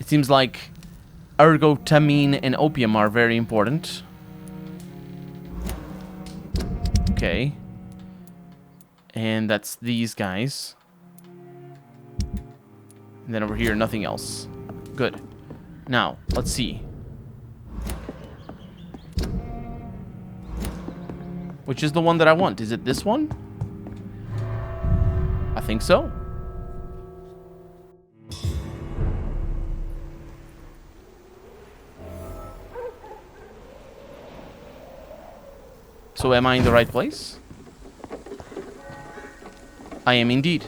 It seems like ergotamine and opium are very important. Okay. And that's these guys. And then over here, nothing else. Good. Now, let's see. Which is the one that I want? Is it this one? I think so. So am I in the right place? I am indeed.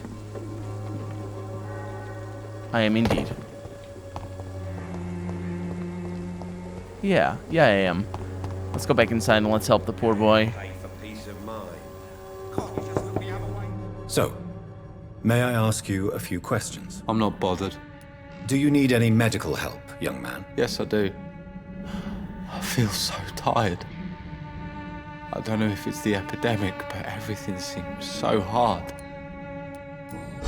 I am indeed. Yeah, I am. Let's go back inside and let's help the poor boy. So, may I ask you a few questions? I'm not bothered. Do you need any medical help, young man? Yes, I do. I feel so tired. I don't know if it's the epidemic, but everything seems so hard.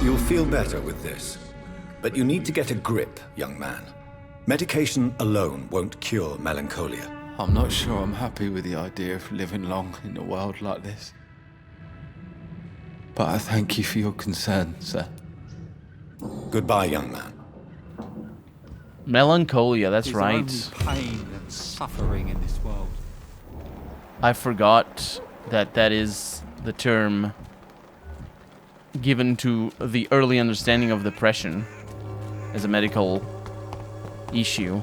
You'll feel better with this. But you need to get a grip, young man. Medication alone won't cure melancholia. I'm not sure I'm happy with the idea of living long in a world like this. But I thank you for your concern, sir. Goodbye, young man. Melancholia, that's right. There's only pain and suffering in this world. I forgot that that is the term given to the early understanding of depression as a medical issue.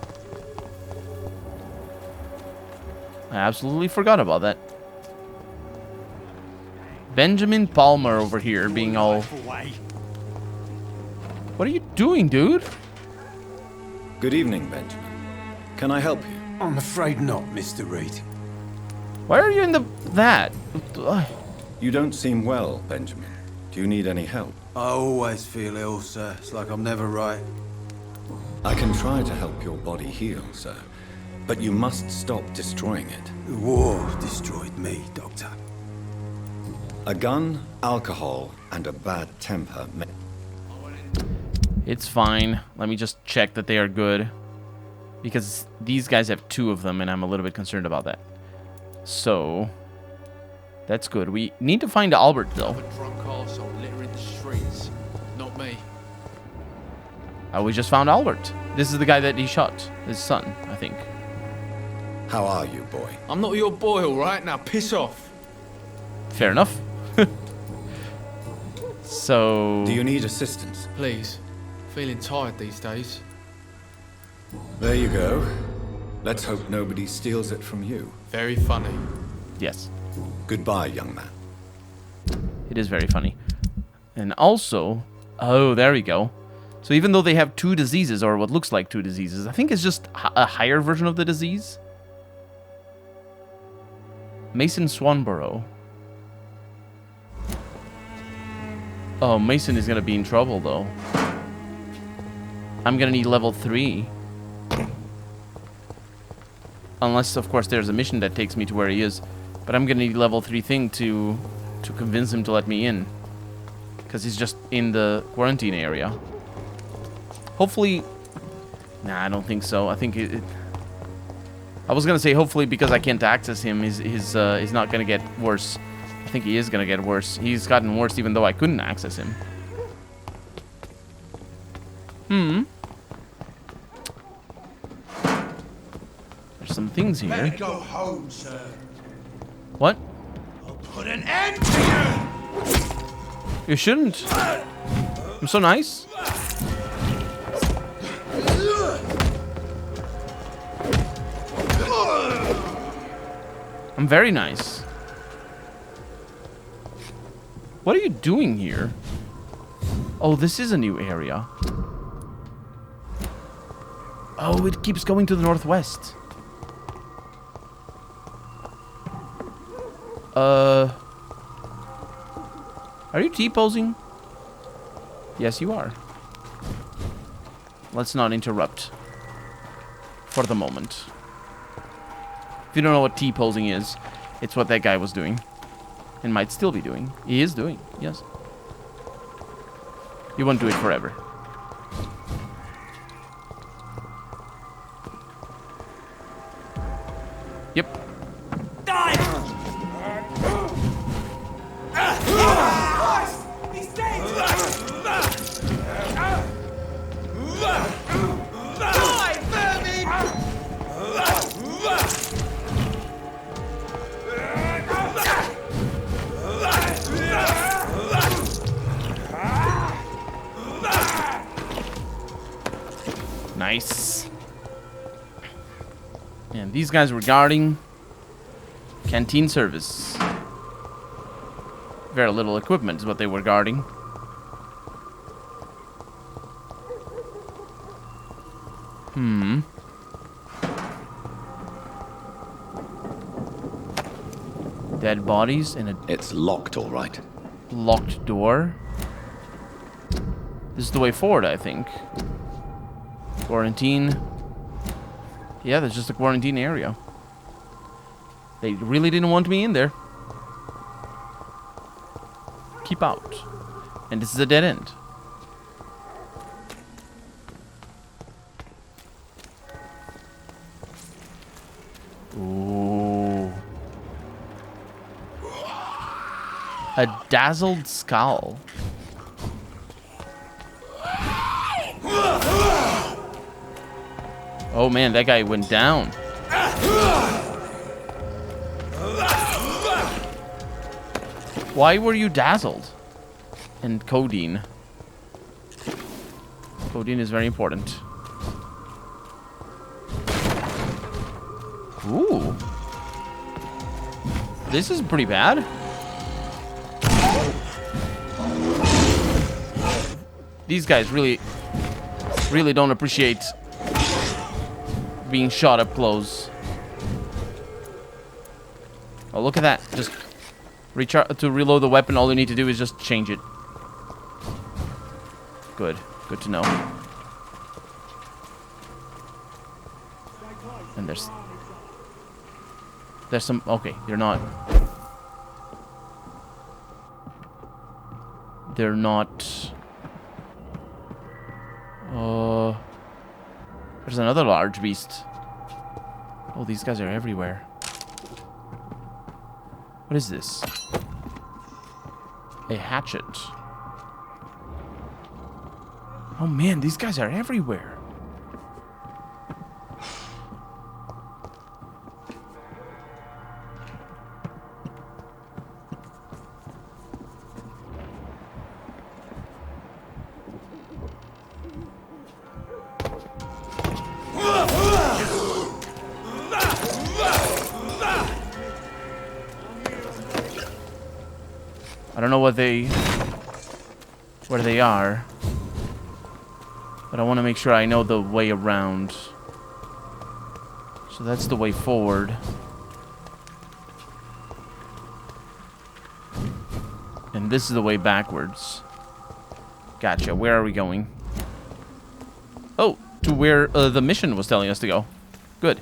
I absolutely forgot about that. Benjamin Palmer over here being all... What are you doing, dude? Good evening, Benjamin. Can I help you? I'm afraid not, Mr. Reed. Why are you in that? You don't seem well, Benjamin. Do you need any help? I always feel ill, sir. It's like I'm never right. I can try to help your body heal, sir. But you must stop destroying it. The war destroyed me, Doctor. A gun, alcohol, and a bad temper It's fine. Let me just check that they are good. Because these guys have 2 of them, and I'm a little bit concerned about that. So, that's good. We need to find Albert, though. A drunk arsehole littering the streets. Not me. We just found Albert. This is the guy that he shot. His son, I think. How are you, boy? I'm not your boy, alright? Now piss off. Fair enough. So... Do you need assistance? Please. Feeling tired these days. There you go. Let's hope nobody steals it from you. Very funny. Yes. Goodbye, young man. It is very funny. And also... Oh, there we go. So even though they have 2 diseases, or what looks like 2 diseases, I think it's just a higher version of the disease. Mason Swanborough. Oh, Mason is going to be in trouble, though. I'm going to need level 3. Unless, of course, there's a mission that takes me to where he is. But I'm going to need level 3 thing to convince him to let me in. Because he's just in the quarantine area. Hopefully... Nah, I don't think so. I think I was going to say hopefully because I can't access him, he's not going to get worse. I think he is going to get worse. He's gotten worse even though I couldn't access him. There's some things here. Better go home, sir. What? I'll put an end to you! You shouldn't. I'm so nice. I'm very nice. What are you doing here? Oh, this is a new area. Oh, it keeps going to the northwest. Are you T-posing? Yes, you are. Let's not interrupt. For the moment. If you don't know what T-posing is, it's what that guy was doing. And might still be doing. He is doing, yes. You won't do it forever. Nice. And these guys were guarding canteen service. Very little equipment is what they were guarding. Dead bodies in a It's locked, all right. locked door. This is the way forward, I think. Quarantine. Yeah, there's just a quarantine area. They really didn't want me in there. Keep out. And this is a dead end. Ooh. A dazzled skull. Oh man, that guy went down. Why were you dazzled? And codeine. Codeine is very important. Ooh. This is pretty bad. These guys really don't appreciate being shot up close. Oh, look at that. Just to reload the weapon, all you need to do is just change it. Good. Good to know. And there's some... Okay, they're not... They're not... There's another large beast. Oh, these guys are everywhere. What is this? A hatchet. Oh man, these guys are everywhere. I don't know where they are, but I want to make sure I know the way around. So that's the way forward. And this is the way backwards. Gotcha. Where are we going? Oh, to where the mission was telling us to go. Good.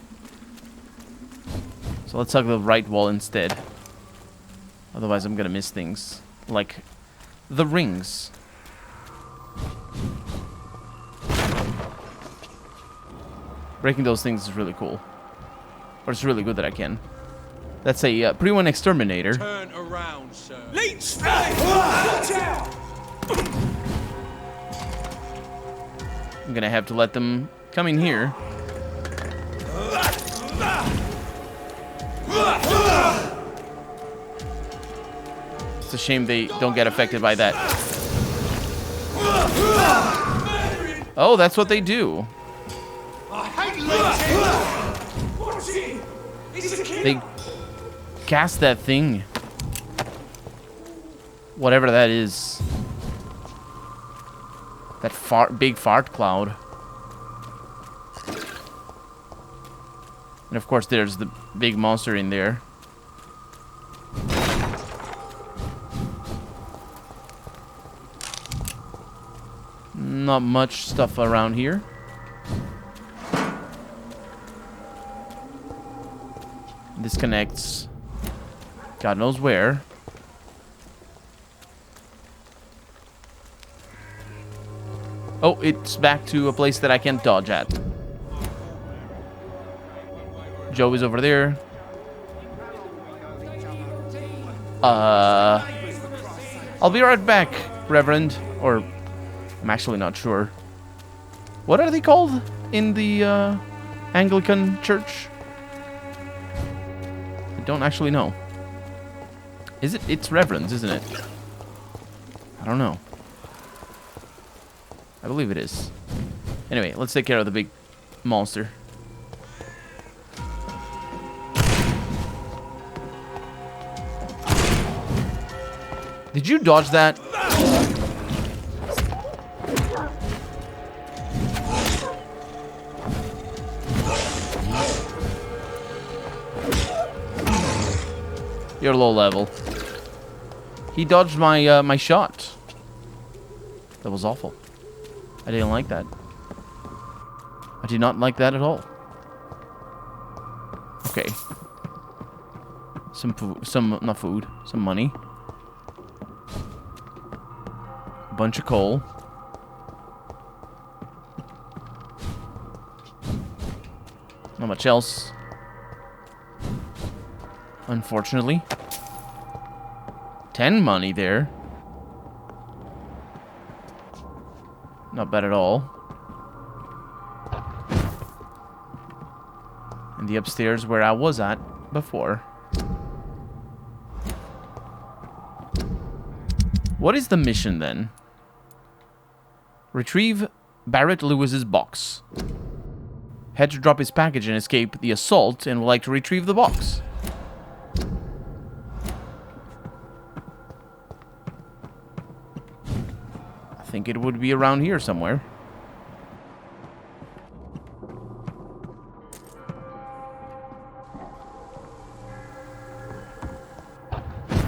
So let's hug the right wall instead. Otherwise I'm gonna miss things. Like the rings. Breaking those things is really cool. Or it's really good that I can. That's a pre-1 exterminator. Turn around, sir. Leech strike! Watch out! I'm gonna have to let them come in here. It's a shame they don't get affected by that. Oh, that's what they do. I hate leeches! Watch it! He's a killer! They cast that thing. Whatever that is. That big fart cloud. And of course there's the big monster in there. Not much stuff around here. This connects God knows where. Oh, it's back to a place that I can't dodge at. Joe is over there. I'll be right back, Reverend. Or, I'm actually not sure. What are they called in the Anglican Church? I don't actually know. Is it? It's reverends, isn't it? I don't know. I believe it is. Anyway, let's take care of the big monster. Did you dodge that? You're low level. He dodged my my shot. That was awful. I didn't like that. I did not like that at all. Okay. Some food, not food, some money. Bunch of coal. Not much else. Unfortunately. 10 money there. Not bad at all. And the upstairs where I was at before. What is the mission then? Retrieve Barrett Lewis's box. Had to drop his package and escape the assault and would like to retrieve the box. I think it would be around here somewhere.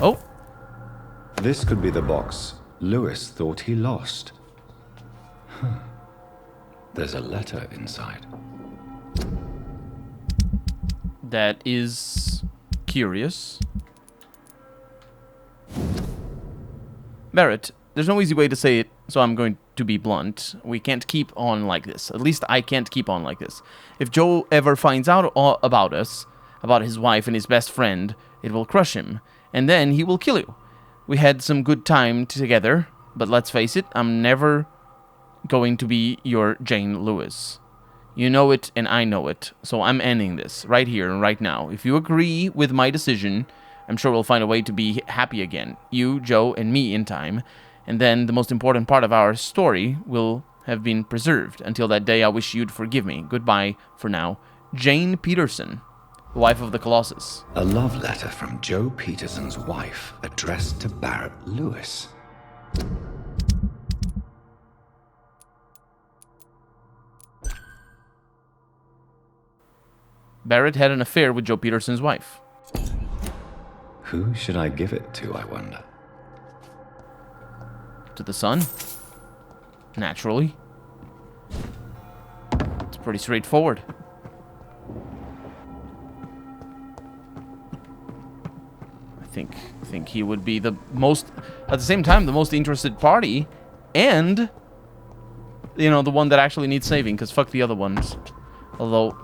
Oh. This could be the box Lewis thought he lost. Huh. There's a letter inside. That is curious. Barrett, there's no easy way to say it, so I'm going to be blunt. We can't keep on like this. At least I can't keep on like this. If Joe ever finds out about us, about his wife and his best friend, it will crush him. And then he will kill you. We had some good time together, but let's face it, I'm never going to be your Jane Lewis. You know it, and I know it, so I'm ending this right here and right now. If you agree with my decision, I'm sure we'll find a way to be happy again. You, Joe, and me in time. And then the most important part of our story will have been preserved. Until that day, I wish you'd forgive me. Goodbye for now. Jane Peterson, wife of the Colossus. A love letter from Joe Peterson's wife, addressed to Barrett Lewis. Barrett had an affair with Joe Peterson's wife. Who should I give it to, I wonder? To the son? Naturally. It's pretty straightforward. I think he would be the most, at the same time, the most interested party, and, you know, the one that actually needs saving, because fuck the other ones. Although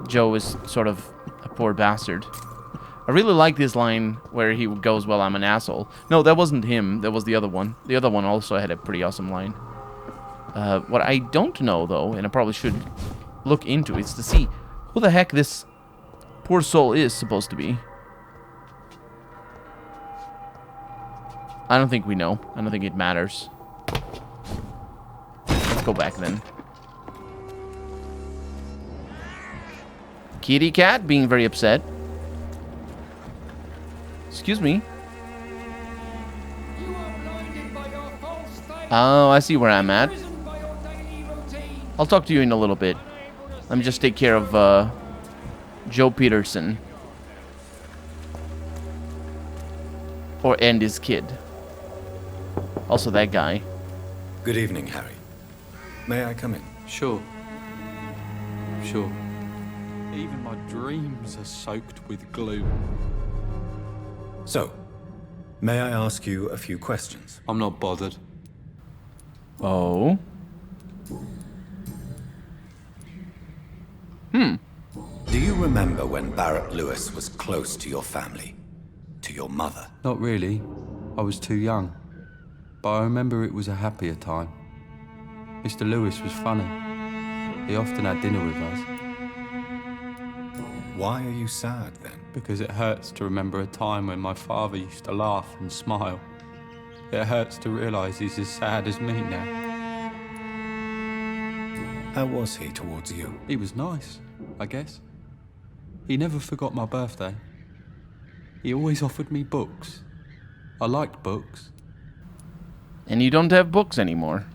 Joe is sort of a poor bastard. I really like this line where he goes, well, I'm an asshole. No, that wasn't him. That was the other one. The other one also had a pretty awesome line. What I don't know, though, and I probably should look into, is to see who the heck this poor soul is supposed to be. I don't think we know. I don't think it matters. Let's go back then. Kitty cat being very upset. Excuse me. Oh, I see where I'm at. I'll talk to you in a little bit. Let me just take care of Joe Peterson. Or and his kid. Also that guy. Good evening, Harry. May I come in? Sure. Sure. Even my dreams are soaked with gloom. So, may I ask you a few questions? I'm not bothered. Oh. Do you remember when Barrett Lewis was close to your family? To your mother? Not really. I was too young. But I remember it was a happier time. Mr. Lewis was funny. He often had dinner with us. Why are you sad, then? Because it hurts to remember a time when my father used to laugh and smile. It hurts to realise he's as sad as me now. How was he towards you? He was nice, I guess. He never forgot my birthday. He always offered me books. I liked books. And you don't have books anymore.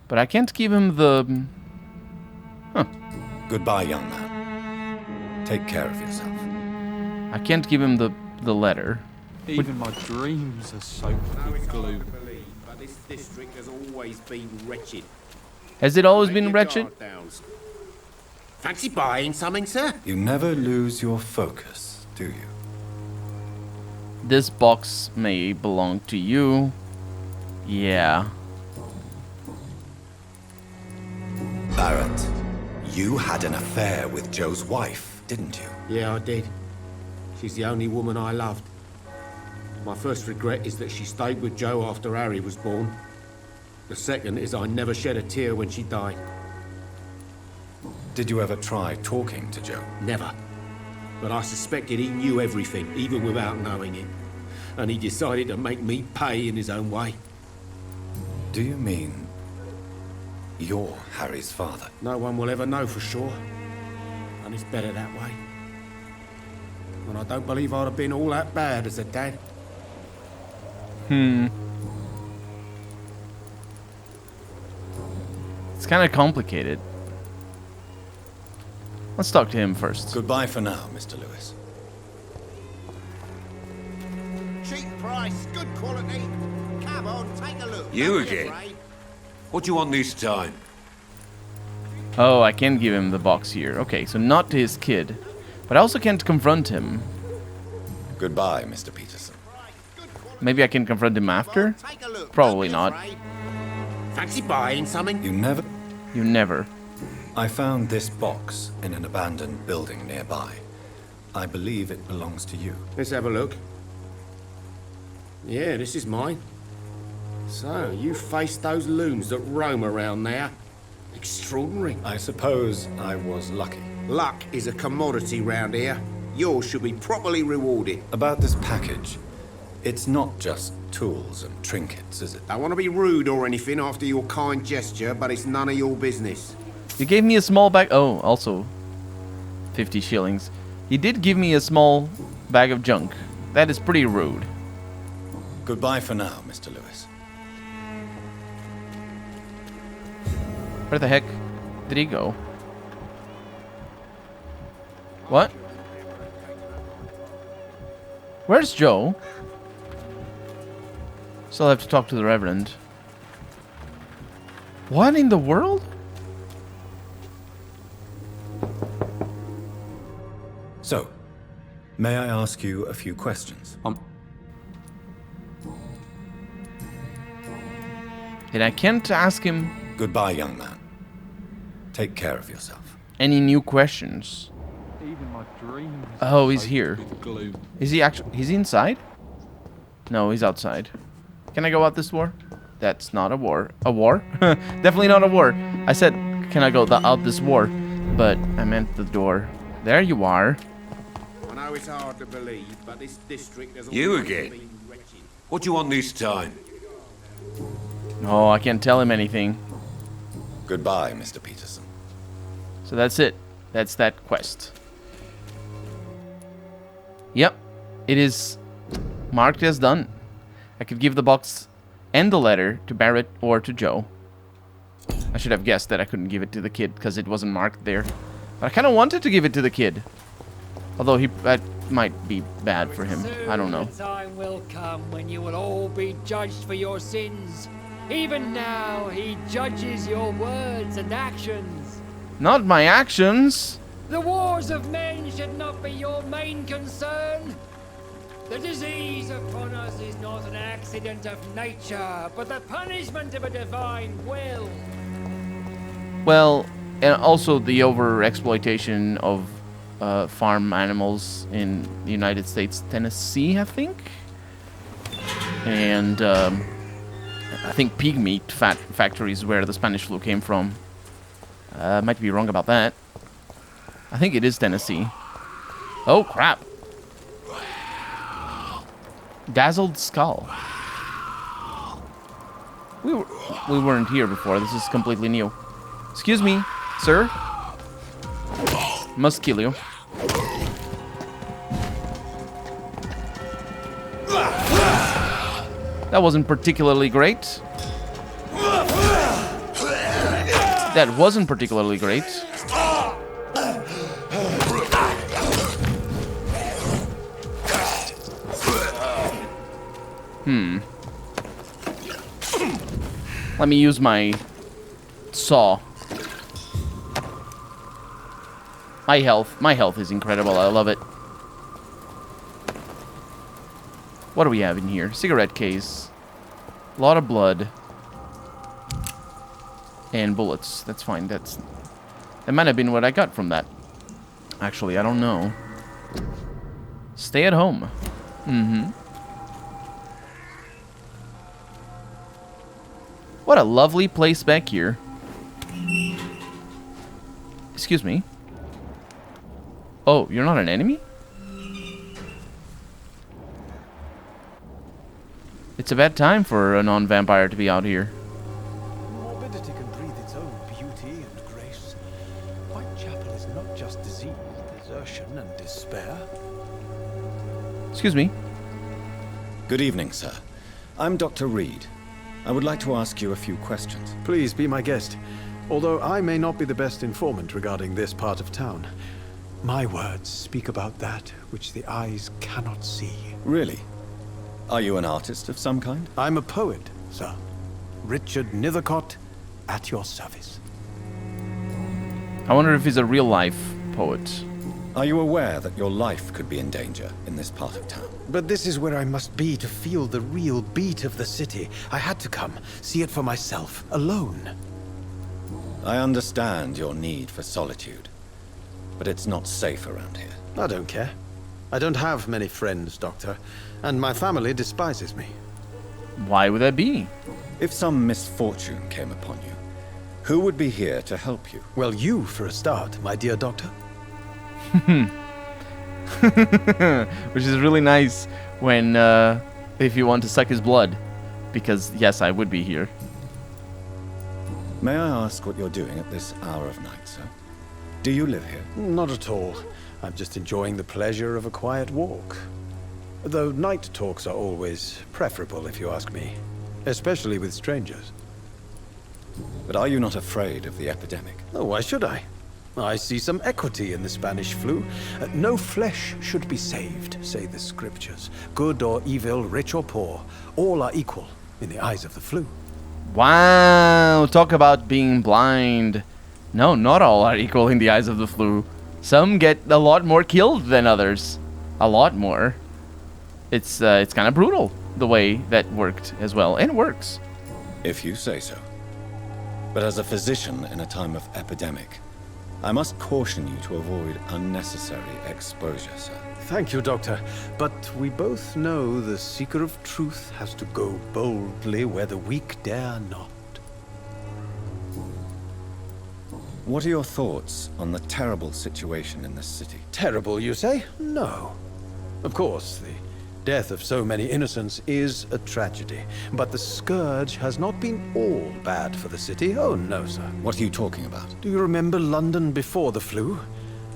But I can't give him the... Huh. Goodbye, young man. Take care of yourself. I can't give him the letter. Even my dreams are soaked with gloom. But this district has always been wretched. Has it always Make been your wretched? guard down. Fancy buying something, sir? You never lose your focus, do you? This box may belong to you. Yeah. Barrett, you had an affair with Joe's wife, didn't you? Yeah, I did. She's the only woman I loved. My first regret is that she stayed with Joe after Harry was born. The second is I never shed a tear when she died. Did you ever try talking to Joe? Never. But I suspected he knew everything, even without knowing it. And he decided to make me pay in his own way. Do you mean you're Harry's father? No one will ever know for sure. And it's better that way. And I don't believe I'd have been all that bad as a dad. It's kind of complicated. Let's talk to him first. Goodbye for now, Mr. Lewis. Cheap price, good quality. Come on, take a look. You Don't be again? afraid. What do you want this time? Oh, I can give him the box here. Okay, so not to his kid. But I also can't confront him. Goodbye, Mr. Peterson. Maybe I can confront him after? Take a look. Probably Don't be not. afraid. Fancy buying something? You never... You never. I found this box in an abandoned building nearby. I believe it belongs to you. Let's have a look. Yeah, this is mine. So, you faced those loons that roam around there. Extraordinary. I suppose I was lucky. Luck is a commodity round here. Yours should be properly rewarded. About this package, it's not just tools and trinkets, is it? Don't want to be rude or anything after your kind gesture, but it's none of your business. You gave me a small bag. Oh, also 50 shillings. He did give me a small bag of junk. That is pretty rude. Goodbye for now, Mr. Lewis. Where the heck did he go? What? Where's Joe? Still have to talk to the Reverend. What in the world? So, may I ask you a few questions? And I can't ask him Goodbye, young man. Take care of yourself. any new questions. Even my dreams Oh, are he's soaked here. with gloom. Is he actually... He's inside? No, he's outside. Can I go out this door? That's not a war. A war? Definitely not a war. I said, can I go out this war? But I meant the door. There you are. I know it's hard to believe, but this district has You always again? been wretched. What do you want this time? Oh, I can't tell him anything. Goodbye, Mr. Peterson. So that's it. That's that quest. Yep. It is marked as done. I could give the box and the letter to Barrett or to Joe. I should have guessed that I couldn't give it to the kid because it wasn't marked there. But I kind of wanted to give it to the kid. Although that might be bad for him. I don't know. The time will come when you will all be judged for your sins. Even now, he judges your words and actions. Not my actions. The wars of men should not be your main concern. The disease upon us is not an accident of nature, but the punishment of a divine will. Well, and also the over-exploitation of farm animals in the United States, Tennessee, I think. And I think pig meat factories where the Spanish flu came from. Might be wrong about that. I think it is Tennessee. Oh, crap. Dazzled skull. We weren't here before. This is completely new. Excuse me, sir. Must kill you. That wasn't particularly great. That wasn't particularly great. Let me use my saw. My health is incredible. I love it. What do we have in here? Cigarette case. A lot of blood. And bullets. That's fine. That might have been what I got from that. Actually, I don't know. Stay at home. What a lovely place back here. Excuse me. Oh, you're not an enemy? It's a bad time for a non-vampire to be out here. Morbidity can breathe its own beauty and grace. Whitechapel is not just disease, desertion, and despair. Excuse me. Good evening, sir. I'm Dr. Reed. I would like to ask you a few questions. Please be my guest. Although I may not be the best informant regarding this part of town, my words speak about that which the eyes cannot see. Really? Are you an artist of some kind? I'm a poet, sir. Richard Nethercott, at your service. I wonder if he's a real-life poet. Are you aware that your life could be in danger in this part of town? But this is where I must be to feel the real beat of the city. I had to come, see it for myself, alone. I understand your need for solitude, but it's not safe around here. I don't care. I don't have many friends, Doctor, and my family despises me. Why would that be? If some misfortune came upon you, who would be here to help you? Well, you for a start, my dear Doctor. Which is really nice when, if you want to suck his blood. Because, yes, I would be here. May I ask what you're doing at this hour of night, sir? Do you live here? Not at all. I'm just enjoying the pleasure of a quiet walk. Though night talks are always preferable, if you ask me. Especially with strangers. But are you not afraid of the epidemic? Oh, why should I? I see some equity in the Spanish flu. No flesh should be saved, say the scriptures. Good or evil, rich or poor, all are equal in the eyes of the flu. Wow, talk about being blind. No, not all are equal in the eyes of the flu. Some get a lot more killed than others. A lot more. It's kind of brutal, the way that worked as well, and works. If you say so. But as a physician in a time of epidemic, I must caution you to avoid unnecessary exposure, sir. Thank you, Doctor. But we both know the seeker of truth has to go boldly where the weak dare not. What are your thoughts on the terrible situation in this city? Terrible, you say? No. Of course, the death of so many innocents is a tragedy. But the scourge has not been all bad for the city. Oh, no, sir. What are you talking about? Do you remember London before the flu?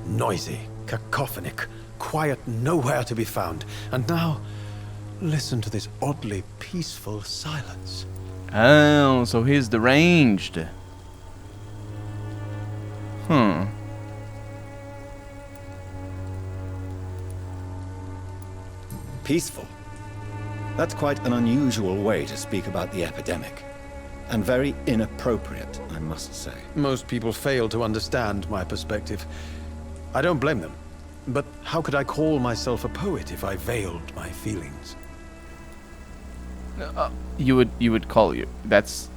Noisy, cacophonic, quiet nowhere to be found. And now, listen to this oddly peaceful silence. Oh, so he's deranged. Peaceful? That's quite an unusual way to speak about the epidemic. And very inappropriate, I must say. Most people fail to understand my perspective. I don't blame them. But how could I call myself a poet if I veiled my feelings? You would call you. It's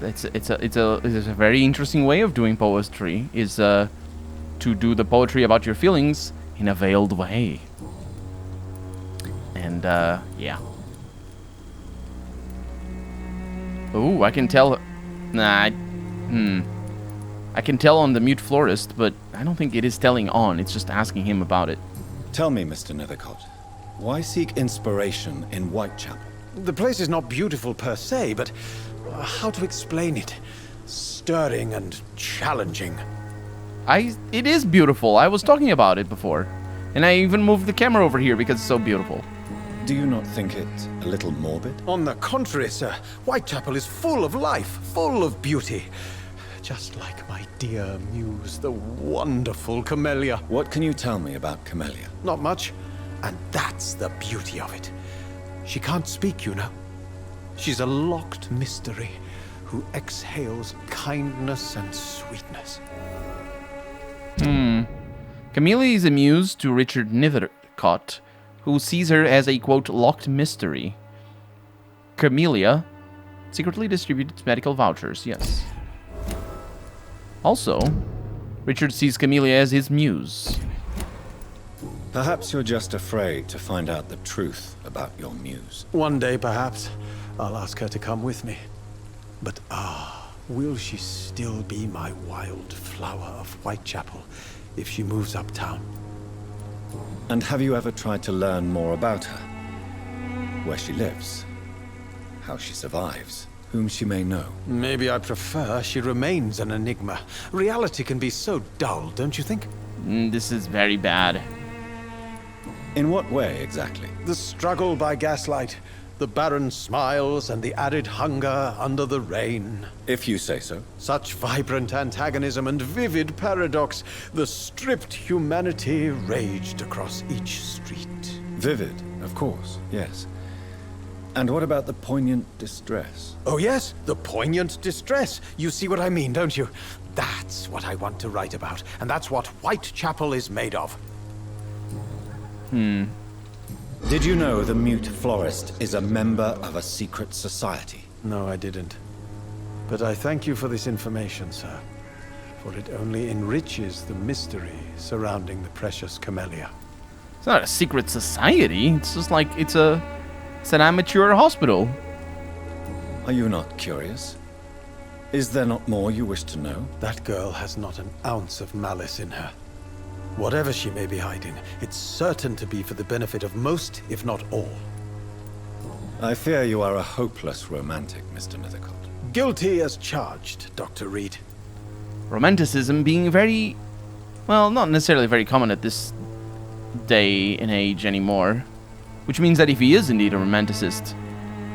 a very interesting way of doing poetry. Is to do the poetry about your feelings in a veiled way. And yeah. Ooh, I can tell. I can tell on the mute florist, but I don't think it is telling on. It's just asking him about it. Tell me, Mr. Nethercott, why seek inspiration in Whitechapel? The place is not beautiful per se, but how to explain it? Stirring and challenging. It is beautiful. I was talking about it before. And I even moved the camera over here because it's so beautiful. Do you not think it a little morbid? On the contrary, sir. Whitechapel is full of life, full of beauty. Just like my dear muse, the wonderful Camellia. What can you tell me about Camellia? Not much. And that's the beauty of it. She can't speak, you know. She's a locked mystery who exhales kindness and sweetness. Camellia is a muse to Richard Nethercott, who sees her as a, quote, locked mystery. Camellia secretly distributes medical vouchers, yes. Also, Richard sees Camellia as his muse. Perhaps you're just afraid to find out the truth about your muse. One day, perhaps, I'll ask her to come with me. But will she still be my wild flower of Whitechapel if she moves uptown? And have you ever tried to learn more about her? Where she lives? How she survives? Whom she may know? Maybe I prefer she remains an enigma. Reality can be so dull, don't you think? This is very bad. In what way, exactly? The struggle by gaslight, the barren smiles, and the added hunger under the rain. If you say so. Such vibrant antagonism and vivid paradox. The stripped humanity raged across each street. Vivid, of course, yes. And what about the poignant distress? Oh yes, the poignant distress. You see what I mean, don't you? That's what I want to write about, and that's what Whitechapel is made of. Did you know the mute florist is a member of a secret society? No, I didn't. But I thank you for this information, sir. For it only enriches the mystery surrounding the precious Camellia. It's not a secret society. It's just like it's an amateur hospital. Are you not curious? Is there not more you wish to know? That girl has not an ounce of malice in her. Whatever she may be hiding, it's certain to be for the benefit of most, if not all. I fear you are a hopeless romantic, Mr. Nethercott. Guilty as charged, Dr. Reed. Romanticism being very, well, not necessarily very common at this day and age anymore. Which means that if he is indeed a romanticist,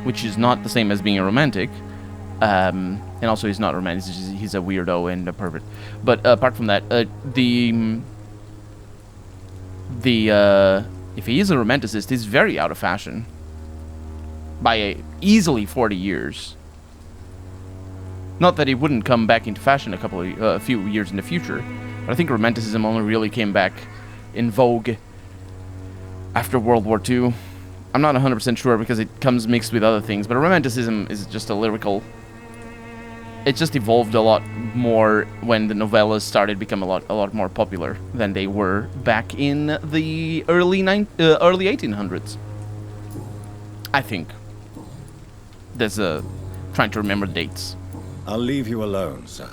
which is not the same as being a romantic, and also he's not romantic, he's a weirdo and a pervert. But apart from that, if he is a romanticist, he's very out of fashion by easily 40 years. Not that it wouldn't come back into fashion a few years in the future, but I think romanticism only really came back in vogue after World War II. I'm not 100% sure because it comes mixed with other things, but romanticism is just a lyrical. It just evolved a lot more when the novellas started becoming a lot more popular than they were back in the early 1800s. I think. There's trying to remember dates. I'll leave you alone, sir.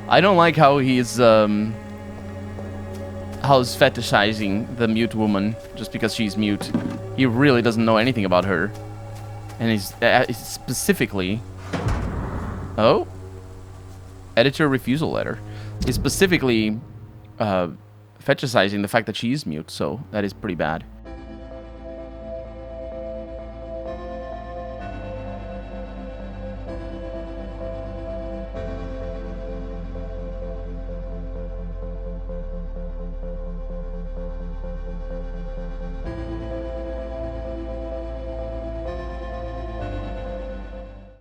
I don't like how he's fetishizing the mute woman just because she's mute. He really doesn't know anything about her, and he's specifically. Oh, editor refusal letter. He's specifically fetishizing the fact that she is mute, so that is pretty bad.